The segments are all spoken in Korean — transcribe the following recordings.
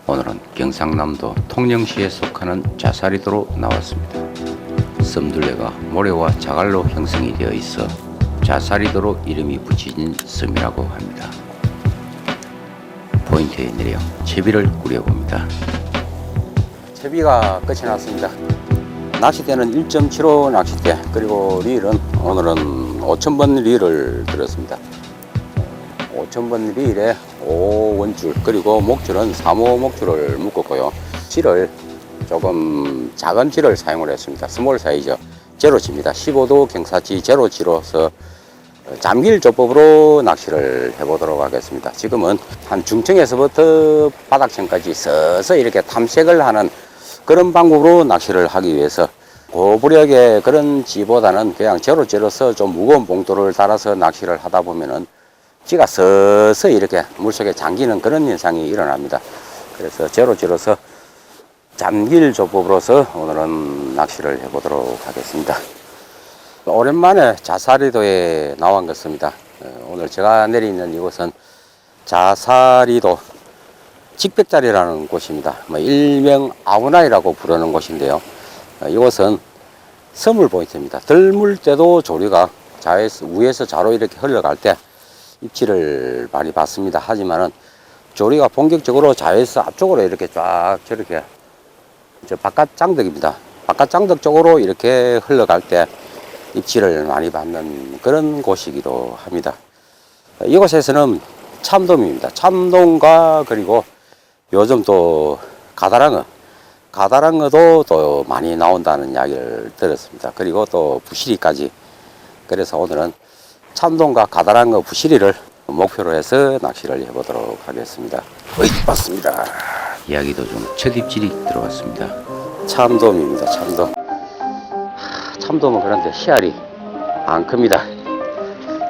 오늘은 경상남도 통영시에 속하는 자사리도로 나왔습니다. 섬둘레가 모래와 자갈로 형성이 되어 있어 자사리도로 이름이 붙여진 섬이라고 합니다. 포인트에 내려 채비를 꾸려봅니다. 채비가 끝이 났습니다. 낚싯대는 1.75 낚싯대, 그리고 릴은 오늘은 5000번 릴을 들었습니다. 5000번 릴에 5원줄, 그리고 목줄은 3호 목줄을 묶었고요. 질을 조금 작은 질을 사용을 했습니다. 스몰 사이즈 제로치입니다. 15도 경사치 제로치로서 잠길 조법으로 낚시를 해보도록 하겠습니다. 지금은 한 중층에서부터 바닥층까지 서서 이렇게 탐색을 하는 그런 방법으로 낚시를 하기 위해서 고부력의 그런 지보다는 그냥 제로치로서 좀 무거운 봉돌을 달아서 낚시를 하다 보면은 찌가 서서 이렇게 물속에 잠기는 그런 현상이 일어납니다. 그래서 제로치로서 잠길 조법으로서 오늘은 낚시를 해보도록 하겠습니다. 오랜만에 자사리도에 나온 것입니다. 오늘 제가 내려 있는 이곳은 자사리도 직백자리라는 곳입니다. 일명 아우나이라고 부르는 곳인데요. 이곳은 서물 포인트입니다. 들물 때도 조류가 위에서 좌로 이렇게 흘러갈 때 입질을 많이 받습니다. 하지만은 조류가 본격적으로 좌에서 앞쪽으로 이렇게 쫙 저렇게 바깥 장덕입니다. 바깥 장덕 쪽으로 이렇게 흘러갈 때 입질을 많이 받는 그런 곳이기도 합니다. 이곳에서는 참돔입니다. 참돔과 그리고 요즘 또 가다랑어도 또 많이 나온다는 이야기를 들었습니다. 그리고 또 부시리까지. 그래서 오늘은 참돔과 가다랑어, 부시리를 목표로 해서 낚시를 해보도록 하겠습니다. 맞습니다. 이야기 도중 첫 입질이 들어왔습니다. 참돔입니다. 참돔. 참돔은 그런데 씨알이 안 큽니다.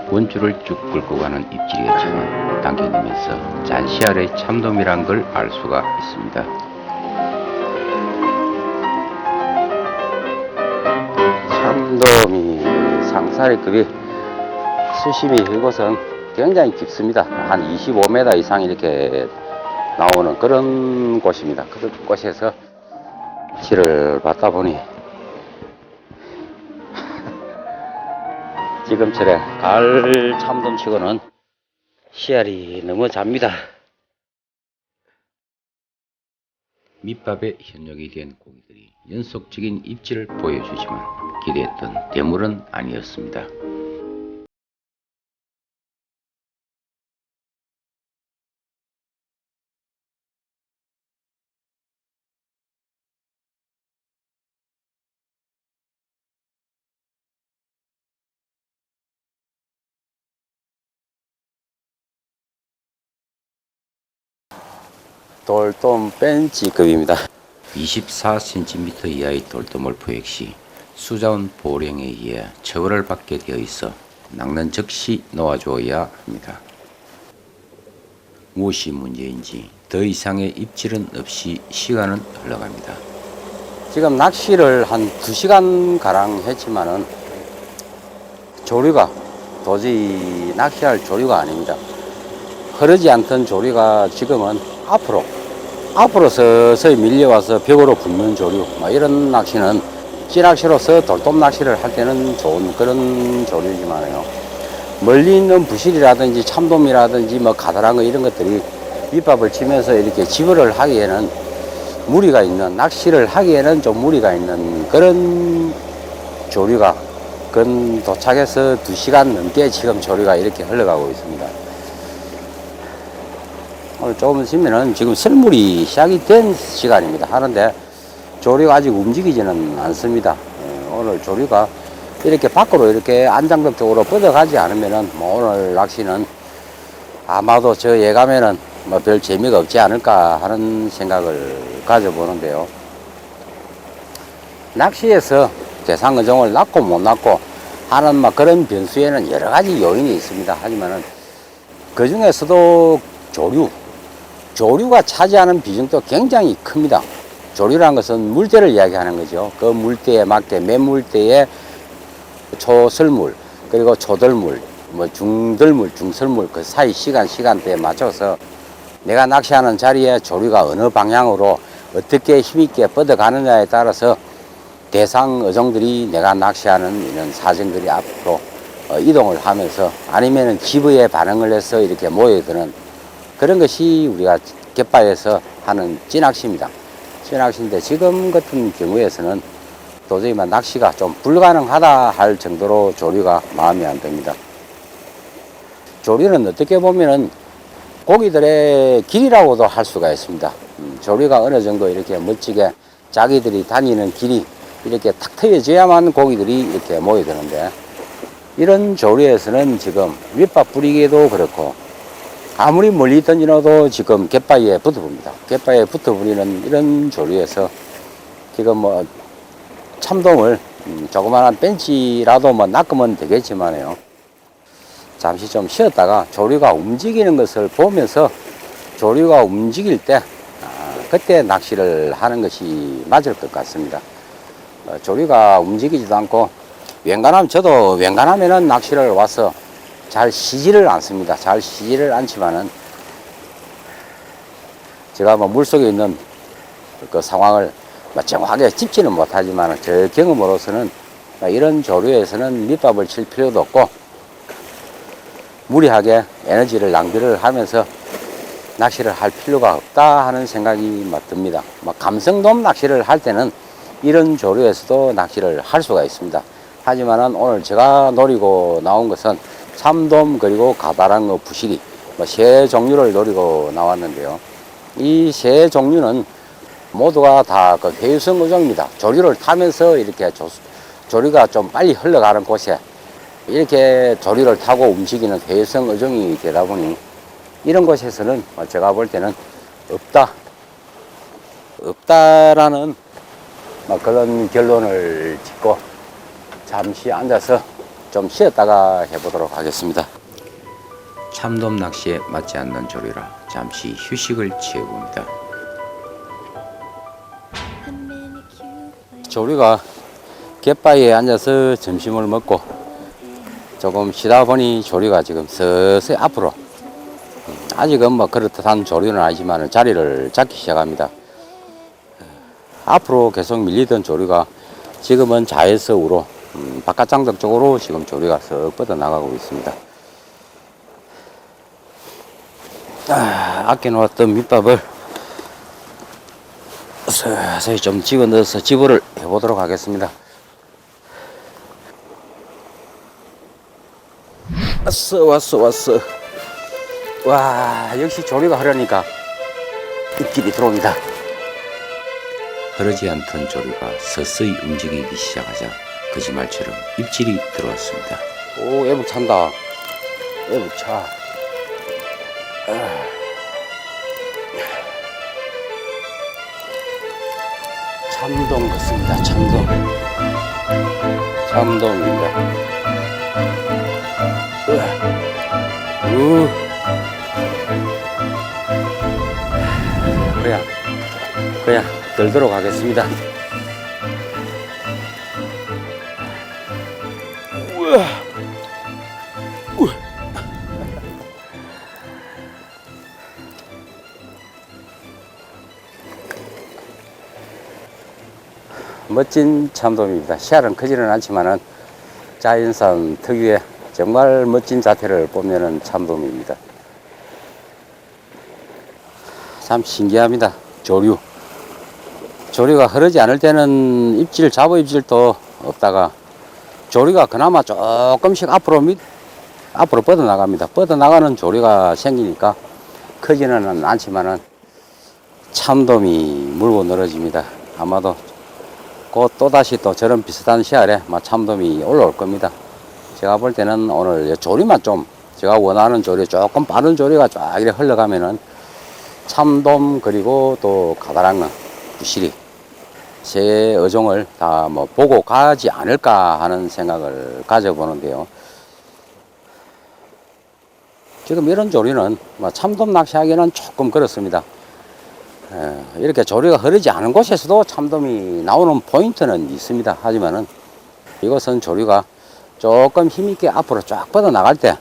원줄을 쭉 끌고 가는 입질이었지만 당겨내면서 잔씨알의 참돔이란 걸 알 수가 있습니다. 참돔이 상사리급이 수심이 이곳은 굉장히 깊습니다. 한 25m 이상 이렇게 나오는 그런 곳입니다. 그 곳에서 입질을 받다 보니 지금처럼 가을 참돔치고는 씨알이 너무 잡니다. 밑밥에 현역이 된 고기들이 연속적인 입질을 보여주지만 기대했던 대물은 아니었습니다. 돌돔 벤치급입니다. 24cm 이하의 돌돔을 포획 시 수자원 보령에 의해 처벌을 받게 되어 있어 낚는 즉시 놓아줘야 합니다. 무엇이 문제인지 더 이상의 입질은 없이 시간은 흘러갑니다. 지금 낚시를 한 2시간 가량 했지만은 조류가 도저히 낚시할 조류가 아닙니다. 흐르지 않던 조류가 지금은 앞으로 서서히 밀려와서 벽으로 붙는 조류, 이런 낚시는 찌낚시로서 돌돔 낚시를 할 때는 좋은 그런 조류지만요, 멀리 있는 부실이라든지 참돔이라든지 가다랑어 이런 것들이 밑밥을 치면서 이렇게 집어를 하기에는 무리가 있는, 낚시를 하기에는 좀 무리가 있는 그런 조류가 근 도착해서 2시간 넘게 지금 조류가 이렇게 흘러가고 있습니다. 오늘 조금 있으면은 지금 설물이 시작이 된 시간입니다. 하는데 조류가 아직 움직이지는 않습니다. 오늘 조류가 이렇게 밖으로 이렇게 안장덕 쪽으로 뻗어가지 않으면은 오늘 낚시는 아마도 저 예감에는 별 재미가 없지 않을까 하는 생각을 가져보는데요. 낚시에서 대상어종을 낚고 못 낚고 하는 그런 변수에는 여러 가지 요인이 있습니다. 하지만은 그 중에서도 조류가 차지하는 비중도 굉장히 큽니다. 조류라는 것은 물대를 이야기하는 거죠. 그 물대에 맞게 맨물대에 초설물, 그리고 초들물, 중들물, 중설물 그 사이 시간대에 맞춰서 내가 낚시하는 자리에 조류가 어느 방향으로 어떻게 힘있게 뻗어가느냐에 따라서 대상 어종들이 내가 낚시하는 이런 사정들이 앞으로 이동을 하면서 아니면은 기부에 반응을 해서 이렇게 모여드는 그런 것이 우리가 갯바에서 하는 찌낚시입니다. 찌낚시인데 지금 같은 경우에서는 도저히 낚시가 좀 불가능하다 할 정도로 조류가 마음에 안 듭니다. 조류는 어떻게 보면은 고기들의 길이라고도 할 수가 있습니다. 조류가 어느 정도 이렇게 멋지게 자기들이 다니는 길이 이렇게 탁 트여져야만 고기들이 이렇게 모여드는데 이런 조류에서는 지금 밑밥 뿌리기도 그렇고 아무리 멀리 던지놔도 지금 갯바위에 붙어봅니다. 갯바위에 붙어버리는 이런 조류에서 지금 참돔을 조그마한 벤치라도 낚으면 되겠지만요. 잠시 좀 쉬었다가 조류가 움직이는 것을 보면서 조류가 움직일 때 그때 낚시를 하는 것이 맞을 것 같습니다. 조류가 움직이지도 않고 저도 웬간하면은 낚시를 와서 잘 쉬지를 않습니다. 잘 쉬지를 않지만은 제가 물속에 있는 그 상황을 정확하게 짚지는 못하지만 제 경험으로서는 이런 조류에서는 밑밥을 칠 필요도 없고 무리하게 에너지를 낭비를 하면서 낚시를 할 필요가 없다 하는 생각이 듭니다. 감성돔 낚시를 할 때는 이런 조류에서도 낚시를 할 수가 있습니다. 하지만은 오늘 제가 노리고 나온 것은 참돔 그리고 가다랑어 부시리 세 종류를 노리고 나왔는데요. 이 세 종류는 모두가 다 그 회유성 어종입니다. 조류를 타면서 이렇게 조류가 좀 빨리 흘러가는 곳에 이렇게 조류를 타고 움직이는 회유성 어종이 되다 보니 이런 곳에서는 제가 볼 때는 없다라는 그런 결론을 짓고 잠시 앉아서 좀 쉬었다가 해보도록 하겠습니다. 참돔 낚시에 맞지 않는 조류라 잠시 휴식을 취해봅니다. 조류가 갯바위에 앉아서 점심을 먹고 조금 쉬다 보니 조류가 지금 서서히 앞으로 아직은 그렇듯한 조류는 아니지만 자리를 잡기 시작합니다. 앞으로 계속 밀리던 조류가 지금은 자해석으로 바깥장덕 쪽으로 지금 조류가 썩 뻗어나가고 있습니다. 아껴놓았던 밑밥을 서서히 좀 집어넣어서 집어를 해보도록 하겠습니다. 왔어. 와, 역시 조류가 흐르니까 입질이 들어옵니다. 흐르지 않던 조류가 서서히 움직이기 시작하자 거짓말처럼 입질이 들어왔습니다. 오, 애북 찬다. 애북 차. 참돔 같습니다. 참돔입니다. 그냥 들도록 하겠습니다. 멋진 참돔입니다. 씨알은 크지는 않지만은 자연산 특유의 정말 멋진 자태를 뽐내는 참돔입니다. 참 신기합니다. 조류가 흐르지 않을 때는 잡어 입질도 없다가 조류가 그나마 조금씩 앞으로 뻗어나갑니다. 뻗어나가는 조류가 생기니까 크지는 않지만은 참돔이 물고 늘어집니다. 아마도 곧 또다시 또 저런 비슷한 씨알에 참돔이 올라올 겁니다. 제가 볼 때는 오늘 조류만 좀 제가 원하는 조류 조금 빠른 조류가 쫙 이렇게 흘러가면은 참돔 그리고 또 가다랑어 부시리 세 어종을 다 보고 가지 않을까 하는 생각을 가져보는데요. 지금 이런 조류는 참돔 낚시하기는 조금 그렇습니다. 이렇게 조류가 흐르지 않은 곳에서도 참돔이 나오는 포인트는 있습니다. 하지만은 이것은 조류가 조금 힘있게 앞으로 쫙 뻗어 나갈 때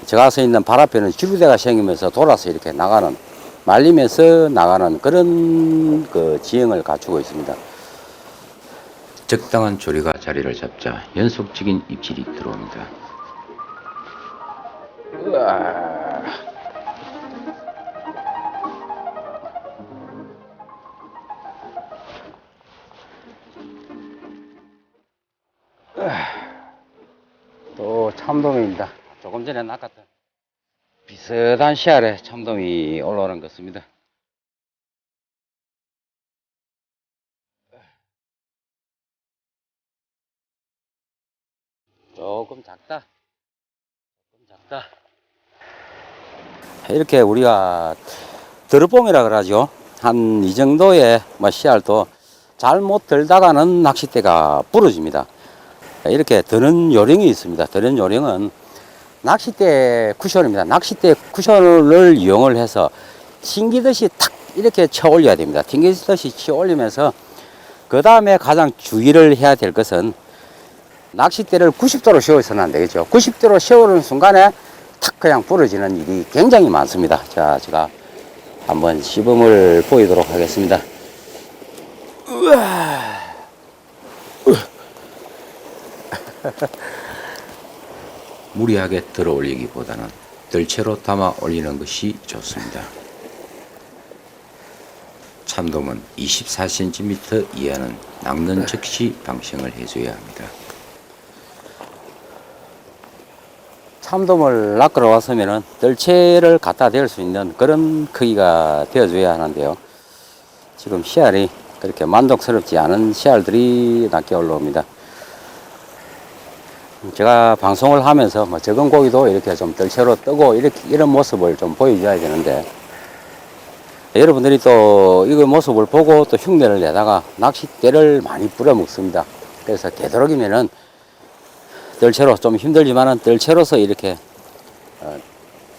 제가 서 있는 발 앞에는 지루대가 생기면서 돌아서 이렇게 나가는, 말리면서 나가는 그런 그 지형을 갖추고 있습니다. 적당한 조리가 자리를 잡자 연속적인 입질이 들어옵니다. 우와. 또 참돔입니다. 조금 전에 낚았던 비슷한 씨알에 참돔이 올라오는 것 같습니다. 조금 작다. 이렇게 우리가 드롭봉이라 그러죠. 한 이 정도의 씨알도 잘못 들다가는 낚싯대가 부러집니다. 이렇게 드는 요령이 있습니다. 드는 요령은 낚싯대 쿠션입니다. 낚싯대 쿠션을 이용을 해서 튕기듯이 탁 이렇게 쳐 올려야 됩니다. 튕기듯이 쳐 올리면서 그 다음에 가장 주의를 해야 될 것은 낚싯대를 90도로 세워서는 안 되겠죠. 90도로 세우는 순간에 탁 그냥 부러지는 일이 굉장히 많습니다. 자, 제가 한번 시범을 보이도록 하겠습니다. 우와. 무리하게 들어 올리기보다는 들채로 담아 올리는 것이 좋습니다. 참돔은 24cm 이하는 낚는 즉시 방생을 해줘야 합니다. 참돔을 낚으러 왔으면 들채를 갖다 댈 수 있는 그런 크기가 되어줘야 하는데요. 지금 씨알이 그렇게 만족스럽지 않은 씨알들이 낮게 올라옵니다. 제가 방송을 하면서 적은 고기도 이렇게 좀 들채로 뜨고 이런 모습을 좀 보여줘야 되는데, 여러분들이 또 이 모습을 보고 또 흉내를 내다가 낚싯대를 많이 부려먹습니다. 그래서 되도록이면은 들채로 좀 힘들지만은 들채로서 이렇게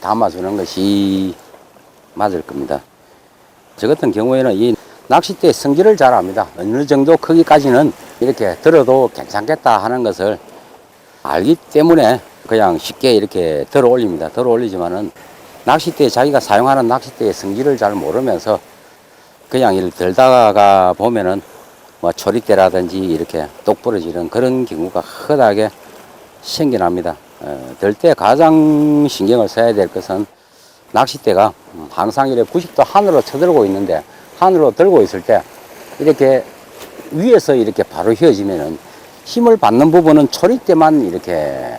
담아주는 것이 맞을 겁니다. 저 같은 경우에는 이 낚싯대 성질을 잘 압니다. 어느 정도 크기까지는 이렇게 들어도 괜찮겠다 하는 것을 알기 때문에 그냥 쉽게 이렇게 들어 올립니다. 들어 올리지만은 낚싯대, 자기가 사용하는 낚싯대의 성질을 잘 모르면서 그냥 이를 들다가 보면은 초리대라든지 이렇게 똑 부러지는 그런 경우가 흔하게 생겨납니다. 들 때 가장 신경을 써야 될 것은 낚싯대가 항상 이렇게 90도 하늘로 쳐들고 있는데, 하늘로 들고 있을 때 이렇게 위에서 이렇게 바로 휘어지면은 힘을 받는 부분은 초리대만 이렇게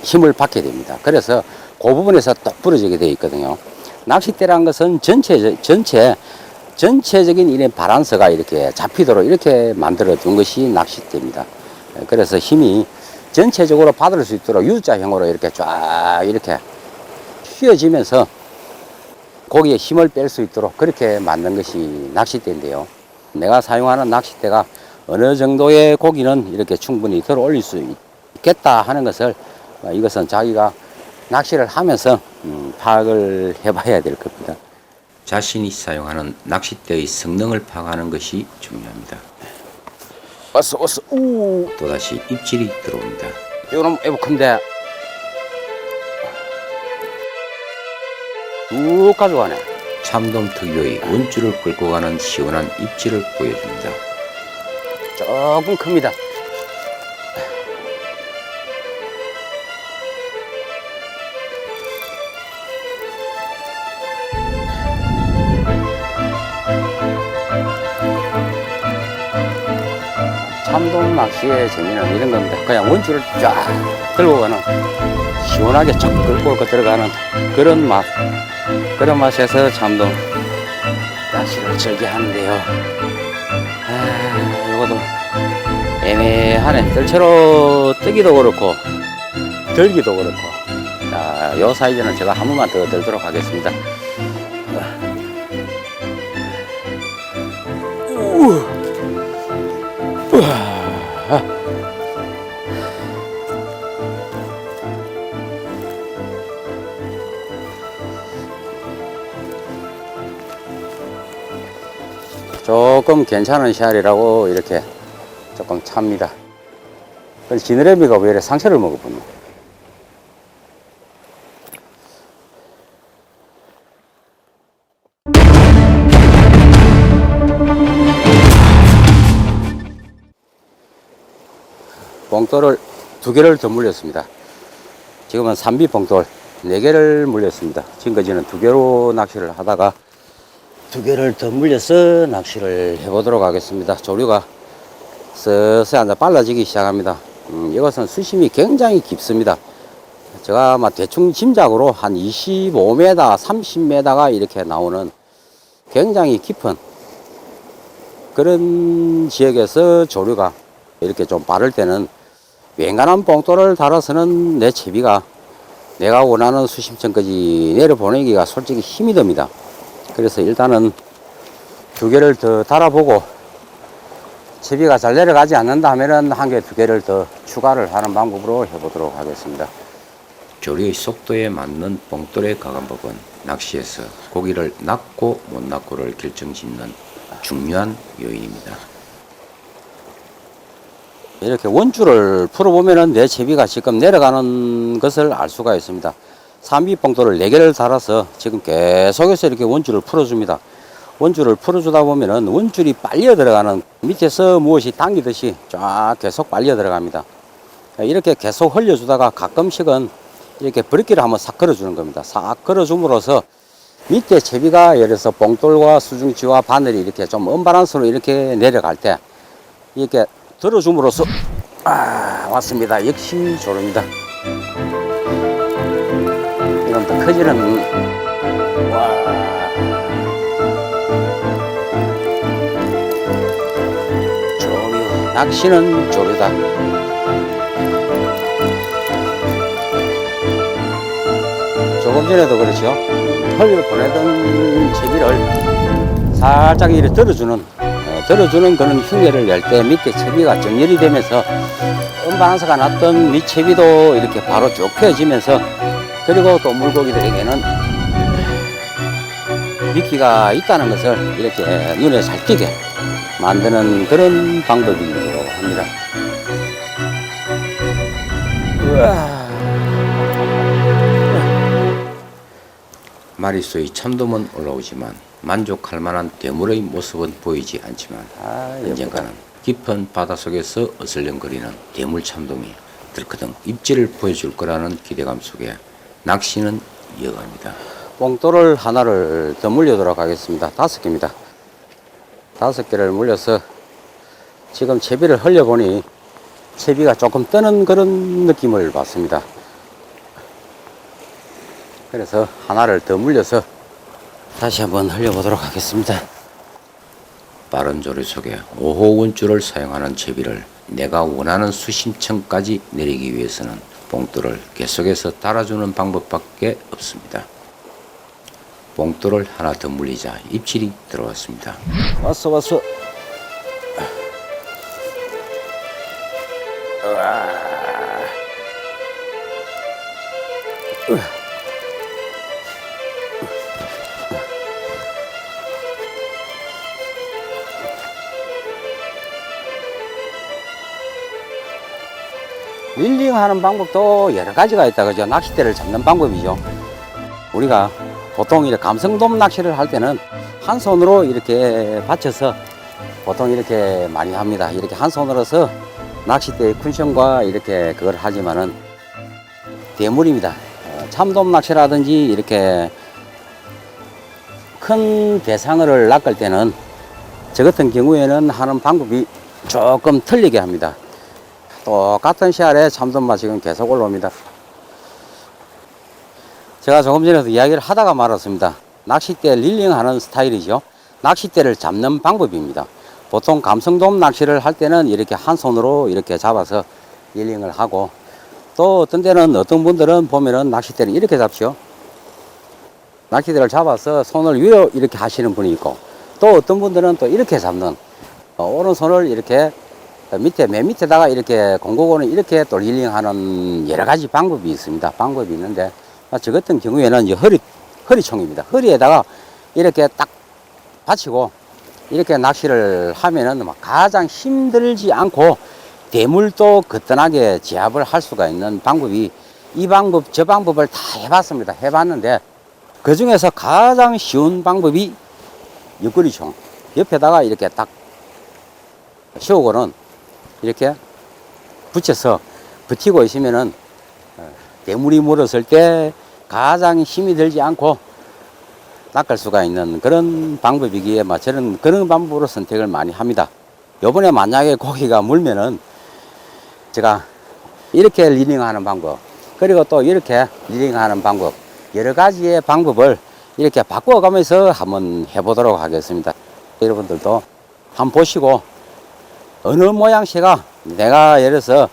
힘을 받게 됩니다. 그래서 그 부분에서 똑 부러지게 되어 있거든요. 낚싯대라는 것은 전체적인 이런 바란스가 이렇게 잡히도록 이렇게 만들어 둔 것이 낚싯대입니다. 그래서 힘이 전체적으로 받을 수 있도록 U자형으로 이렇게 쫙 이렇게 휘어지면서 고기에 힘을 뺄 수 있도록 그렇게 만든 것이 낚싯대인데요. 내가 사용하는 낚싯대가 어느 정도의 고기는 이렇게 충분히 들어 올릴 수 있겠다 하는 것을, 이것은 자기가 낚시를 하면서 파악을 해봐야 될 겁니다. 자신이 사용하는 낚싯대의 성능을 파악하는 것이 중요합니다. 왔어. 또다시 입질이 들어옵니다. 이거는 애복한데 쭉 가져가네. 참돔 특유의 원줄을 끌고 가는 시원한 입질을 보여줍니다. 조금 큽니다. 참돔 낚시의 재미는 이런 겁니다. 그냥 원줄을 쫙 들고 가는, 시원하게 쫙 끌고 들어가는 그런 맛, 그런 맛에서 참돔 낚시를 즐겨하는데요. 이것도 애매하네. 들채로 뜨기도 그렇고 들기도 그렇고. 자, 요 사이즈는 제가 한 번만 더 들도록 하겠습니다. 조금 괜찮은 씨알이라고 이렇게 조금 찹니다. 지느러미가 왜 이렇게 상처를 먹었군요. 봉돌을 2개를 더 물렸습니다. 지금은 산비 봉돌 4개를 물렸습니다. 지금까지는 2개로 낚시를 하다가 2개를 더 물려서 낚시를 해보도록 하겠습니다. 조류가 서서히 이제 빨라지기 시작합니다. 이것은 수심이 굉장히 깊습니다. 제가 아마 대충 짐작으로 한 25m, 30m가 이렇게 나오는 굉장히 깊은 그런 지역에서 조류가 이렇게 좀 빠를 때는 웬간한 봉돌을 달아서는 내 채비가 내가 원하는 수심층까지 내려보내기가 솔직히 힘이 듭니다. 그래서 일단은 2개를 더 달아보고 채비가 잘 내려가지 않는다 하면은 1개, 2개를 더 추가를 하는 방법으로 해보도록 하겠습니다. 조류의 속도에 맞는 봉돌의 가감법은 낚시에서 고기를 낚고 못 낚고를 결정짓는 중요한 요인입니다. 이렇게 원줄을 풀어보면은 내 채비가 지금 내려가는 것을 알 수가 있습니다. 산비 봉돌을 4개를 달아서 지금 계속해서 이렇게 원줄을 풀어줍니다. 원줄을 풀어주다 보면은 원줄이 빨려 들어가는, 밑에서 무엇이 당기듯이 쫙 계속 빨려 들어갑니다. 이렇게 계속 흘려주다가 가끔씩은 이렇게 브레이크를 한번 싹 걸어주는 겁니다. 싹 걸어줌으로써 밑에 채비가 예를 들어서 봉돌과 수중지와 바늘이 이렇게 좀 언밸런스로 이렇게 내려갈 때 이렇게 들어줌으로써 왔습니다. 역시 조류입니다. 이건 더 커지는 조류, 낚시는 조류다. 조금 전에도 그렇죠. 흘려 보내던 채비를 살짝 이렇게 들어주는 그런 흉내를 낼 때 밑에 채비가 정렬이 되면서 언밸런스가 났던 밑채비도 이렇게 바로 쭉 펴지면서, 그리고 또 물고기들에게는 미끼가 있다는 것을 이렇게 눈에 잘 띄게 만드는 그런 방법이기도 합니다. 마리수의 참돔은 올라오지만 만족할 만한 대물의 모습은 보이지 않지만 언젠가는 깊은 바닷속에서 어슬렁거리는 대물 참돔이 들커덩 입질을 보여줄 거라는 기대감 속에 낚시는 이어갑니다. 봉돌을 하나를 더 물려도록 하겠습니다. 5개입니다. 5개를 물려서 지금 채비를 흘려보니 채비가 조금 뜨는 그런 느낌을 받습니다. 그래서 하나를 더 물려서 다시 한번 흘려보도록 하겠습니다. 빠른 조류 속에 5호 원줄을 사용하는 채비를 내가 원하는 수심층까지 내리기 위해서는 봉돌을 계속해서 달아주는 방법밖에 없습니다. 봉돌을 하나 더 물리자 입질이 들어왔습니다. 왔어. 릴링 하는 방법도 여러 가지가 있다, 그죠? 낚싯대를 잡는 방법이죠. 우리가 보통 이렇게 감성돔 낚시를 할 때는 한 손으로 이렇게 받쳐서 보통 이렇게 많이 합니다. 이렇게 한 손으로서 낚싯대의 쿠션과 이렇게 그걸 하지만은 대물입니다. 참돔 낚시라든지 이렇게 큰 대상어를 낚을 때는 저 같은 경우에는 하는 방법이 조금 틀리게 합니다. 똑같은 씨알에 참돔만 지금 계속 올라옵니다. 제가 조금 전에도 이야기를 하다가 말았습니다. 낚싯대 릴링 하는 스타일이죠. 낚싯대를 잡는 방법입니다. 보통 감성돔 낚시를 할 때는 이렇게 한 손으로 이렇게 잡아서 릴링을 하고, 또 어떤 때는 어떤 분들은 보면은 낚싯대를 이렇게 잡죠. 낚싯대를 잡아서 손을 위로 이렇게 하시는 분이 있고, 또 어떤 분들은 또 이렇게 잡는, 오른손을 이렇게 맨 밑에다가 이렇게 공고고는 이렇게 또 릴링하는 여러 가지 방법이 있습니다. 방법이 있는데, 저 같은 경우에는 이제 허리총입니다. 허리에다가 이렇게 딱 받치고 이렇게 낚시를 하면은 가장 힘들지 않고 대물도 거뜬하게 제압을 할 수가 있는 방법이, 이 방법, 저 방법을 다 해봤습니다. 해봤는데 그 중에서 가장 쉬운 방법이 옆구리총. 옆에다가 이렇게 딱 씌우고는 이렇게 붙여서 버티고 있으면은 대물이 물었을 때 가장 힘이 들지 않고 낚을 수가 있는 그런 방법이기에 저는 그런 방법으로 선택을 많이 합니다. 요번에 만약에 고기가 물면은 제가 이렇게 리링하는 방법, 그리고 또 이렇게 리링하는 방법, 여러 가지의 방법을 이렇게 바꿔가면서 한번 해보도록 하겠습니다. 여러분들도 한번 보시고 어느 모양새가 내가 예를 들어서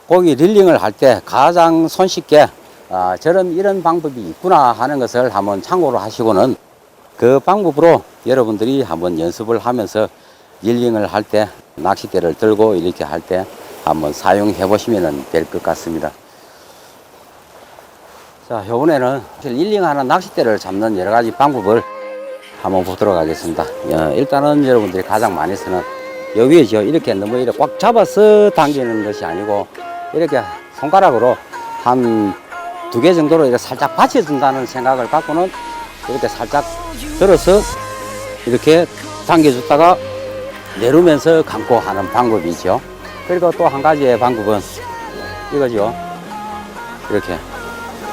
고기 릴링을 할 때 가장 손쉽게 저런 이런 방법이 있구나 하는 것을 한번 참고로 하시고는 그 방법으로 여러분들이 한번 연습을 하면서 릴링을 할 때 낚싯대를 들고 이렇게 할 때 한번 사용해 보시면 될 것 같습니다. 자, 이번에는 릴링하는 낚싯대를 잡는 여러 가지 방법을 한번 보도록 하겠습니다. 일단은 여러분들이 가장 많이 쓰는 여기에죠. 이렇게 너무 이렇게 꽉 잡아서 당기는 것이 아니고 이렇게 손가락으로 한 2개 정도로 이렇게 살짝 받쳐준다는 생각을 갖고는 이렇게 살짝 들어서 이렇게 당겨줬다가 내리면서 감고 하는 방법이죠. 그리고 또 한 가지의 방법은 이거죠. 이렇게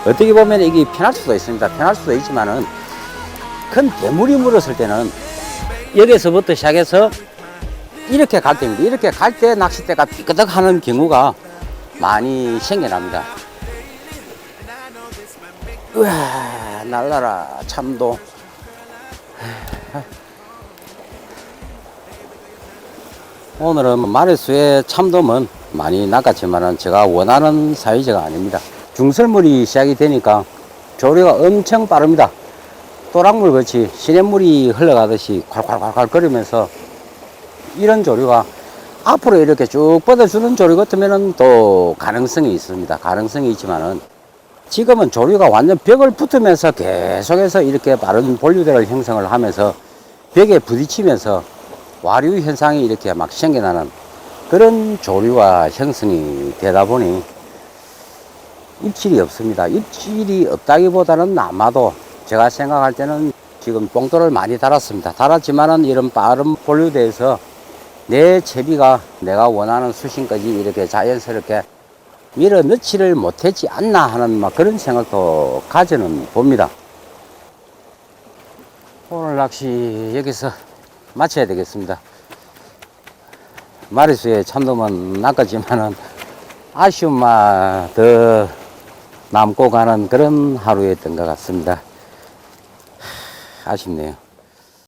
어떻게 보면 이게 편할 수도 있습니다. 편할 수도 있지만은 큰 대물이 물었을 때는 여기서부터 시작해서 이렇게 갈 때입니다. 이렇게 갈 때 낚싯대가 삐끄덕 하는 경우가 많이 생겨납니다. 우와, 날라라 참도. 오늘은 마리수의 참돔은 많이 낚았지만은 제가 원하는 사이즈가 아닙니다. 중설물이 시작이 되니까 조류가 엄청 빠릅니다. 또랑물 같이 시냇물이 흘러가듯이 콸콸콸콸 거리면서 이런 조류가 앞으로 이렇게 쭉 뻗어주는 조류 같으면은 또 가능성이 있습니다. 가능성이 있지만은 지금은 조류가 완전 벽을 붙으면서 계속해서 이렇게 빠른 본류대를 형성을 하면서 벽에 부딪히면서 와류 현상이 이렇게 막 생겨나는 그런 조류가 형성이 되다 보니 입질이 없습니다. 입질이 없다기보다는 아마도 제가 생각할 때는 지금 뽕돌을 많이 달았습니다. 달았지만은 이런 빠른 본류대에서 내 채비가 내가 원하는 수심까지 이렇게 자연스럽게 밀어 넣지를 못했지 않나 하는 막 그런 생각도 가져는 봅니다. 오늘 낚시 여기서 마쳐야 되겠습니다. 마리수의 참돔은 낚았지만은 아쉬움만 더 남고 가는 그런 하루였던 것 같습니다. 아쉽네요.